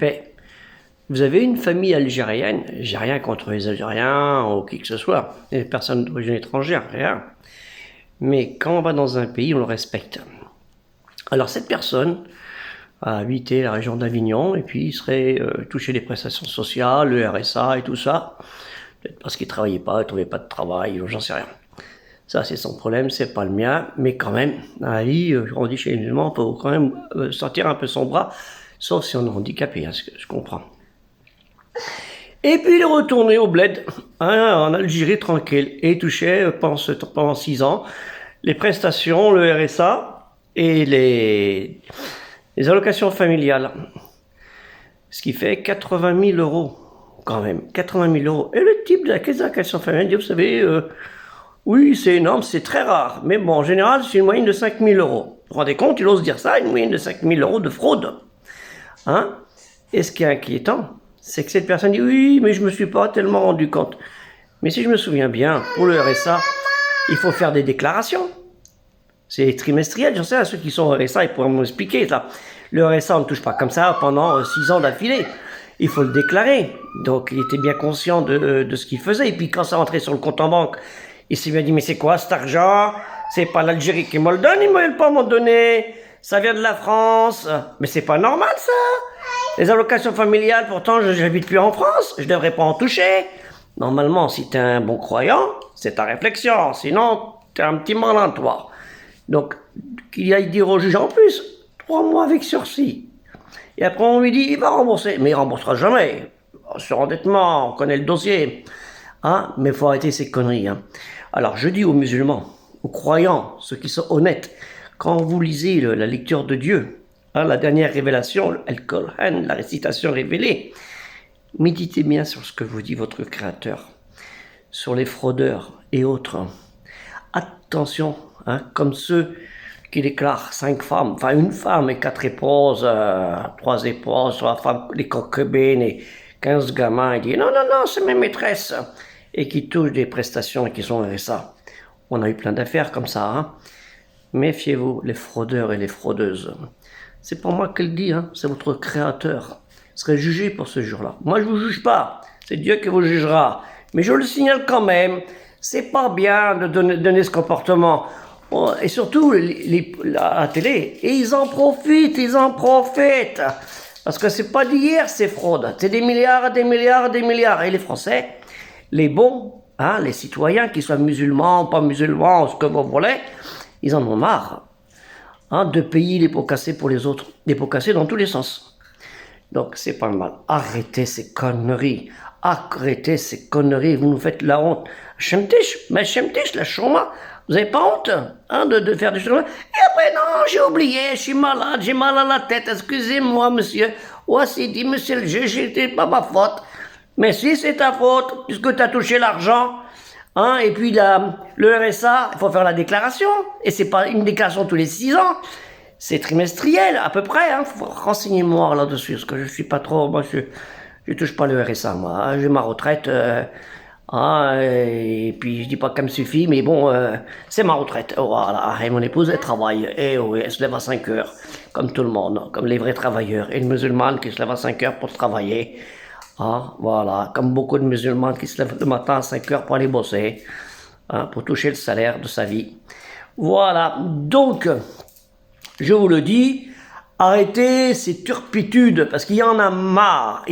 Ben, vous avez une famille algérienne, j'ai rien contre les Algériens ou qui que ce soit, les personnes d'origine étrangère, rien. Mais quand on va dans un pays, on le respecte. Alors cette personne a habité la région d'Avignon et puis il serait touché des prestations sociales, le RSA et tout ça. Peut-être parce qu'il ne travaillait pas, il ne trouvait pas de travail, j'en sais rien. Ça, c'est son problème, c'est pas le mien. Mais quand même, dans la vie, on dit chez les musulmans, il faut quand même sortir un peu son bras, sauf si on est handicapé, hein, ce que je comprends. Et puis il est retourné au bled, hein, en Algérie tranquille, et il touchait pendant 6 ans les prestations, le RSA et les allocations familiales. Ce qui fait 80 000 euros, quand même, 80 000 euros. Et le type de la caisse d'allocation familiale dit, vous savez, oui, c'est énorme, c'est très rare, mais bon, en général, c'est une moyenne de 5 000 euros. Vous vous rendez compte, il ose dire ça, une moyenne de 5 000 euros de fraude. Hein? Et ce qui est inquiétant, c'est que cette personne dit, oui, mais je ne me suis pas tellement rendu compte. Mais si je me souviens bien, pour le RSA, il faut faire des déclarations. C'est trimestriel, j'en sais, à ceux qui sont au RSA, ils pourraient m'expliquer ça. Le RSA, on ne touche pas comme ça pendant 6 ans d'affilée. Il faut le déclarer. Donc, il était bien conscient de ce qu'il faisait. Et puis, quand ça rentrait sur le compte en banque, il s'est bien dit, mais c'est quoi cet argent? C'est pas l'Algérie qui me le donne, ils ne veulent pas m'en donner. Ça vient de la France. Mais c'est pas normal, ça. Les allocations familiales, pourtant, je n'habite plus en France. Je ne devrais pas en toucher. Normalement, si tu es un bon croyant, c'est ta réflexion. Sinon, tu es un petit malin, toi. Donc, qu'il aille dire au juge en plus, 3 mois avec sursis. Et après, on lui dit, il va rembourser. Mais il ne remboursera jamais. Surendettement, on connaît le dossier. Hein? Mais il faut arrêter ces conneries. Hein. Alors, je dis aux musulmans, aux croyants, ceux qui sont honnêtes, quand vous lisez la lecture de Dieu, hein, la dernière révélation, Al-Qur'an, la récitation révélée, méditez bien sur ce que vous dit votre Créateur, sur les fraudeurs et autres. Attention, hein, comme ceux qui déclarent 5 femmes, enfin une femme et 4 épouses, 3 épouses, 3 femmes, les concubines et 15 gamins, et disent non, non, non, c'est mes maîtresses, et qui touchent des prestations et qui sont RSA. On a eu plein d'affaires comme ça. Hein. Méfiez-vous, les fraudeurs et les fraudeuses. C'est pas moi qui le dis, hein, c'est votre Créateur. Vous serez jugé pour ce jour-là. Moi, je ne vous juge pas, c'est Dieu qui vous jugera. Mais je le signale quand même, c'est pas bien de donner ce comportement. Et surtout, la télé, et ils en profitent. Parce que c'est pas d'hier ces fraudes, c'est des milliards, des milliards, des milliards. Et les Français, les bons, hein, les citoyens, qu'ils soient musulmans, pas musulmans, ce que vous voulez, ils en ont marre, hein, de payer les pots cassés pour les autres, des pots cassés dans tous les sens. Donc c'est pas mal. Arrêtez ces conneries, vous nous faites la honte. Chemtish, la chouma. Vous n'avez pas honte, hein, de faire des choses. Et après, non, j'ai oublié, je suis malade, j'ai mal à la tête, excusez-moi, monsieur. Ouais, c'est dit, monsieur le juge, c'était pas ma faute. Mais si c'est ta faute, puisque tu as touché l'argent, hein, et puis le RSA, il faut faire la déclaration. Et c'est pas une déclaration tous les 6 ans. C'est trimestriel, à peu près. Hein. Renseignez-moi là-dessus, parce que je suis pas trop... Moi, je touche pas le RSA, moi. Hein. J'ai ma retraite... et puis je dis pas qu'elle me suffit, mais bon, c'est ma retraite, voilà. Et mon épouse, elle travaille, et oui, elle se lève à 5 heures, comme tout le monde, comme les vrais travailleurs. Et une musulmane qui se lève à 5 heures pour travailler, hein, voilà, comme beaucoup de musulmanes qui se lèvent le matin à 5 heures pour aller bosser, hein, pour toucher le salaire de sa vie. Voilà, donc, je vous le dis, arrêtez ces turpitudes, parce qu'il y en a marre,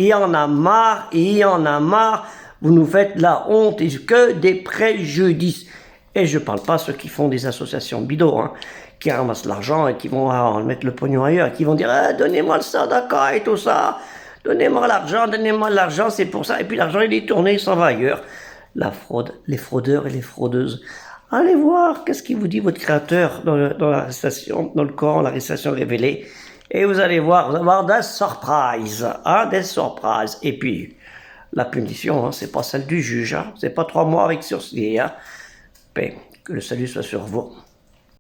Vous nous faites la honte et que des préjudices. Et je ne parle pas ceux qui font des associations bidons, hein, qui ramassent l'argent et qui vont mettre le pognon ailleurs, qui vont dire donnez-moi le sadaqa et tout ça, donnez-moi l'argent, c'est pour ça. Et puis l'argent il est tourné, il s'en va ailleurs. La fraude, les fraudeurs et les fraudeuses. Allez voir qu'est-ce qu'il vous dit votre Créateur dans la récitation, dans le Coran, la récitation révélée. Et vous allez voir, vous allez avoir des surprises, hein, des surprises. Et puis, la punition, hein, c'est pas celle du juge, hein, c'est pas 3 mois avec sursis, hein. Que le salut soit sur vous.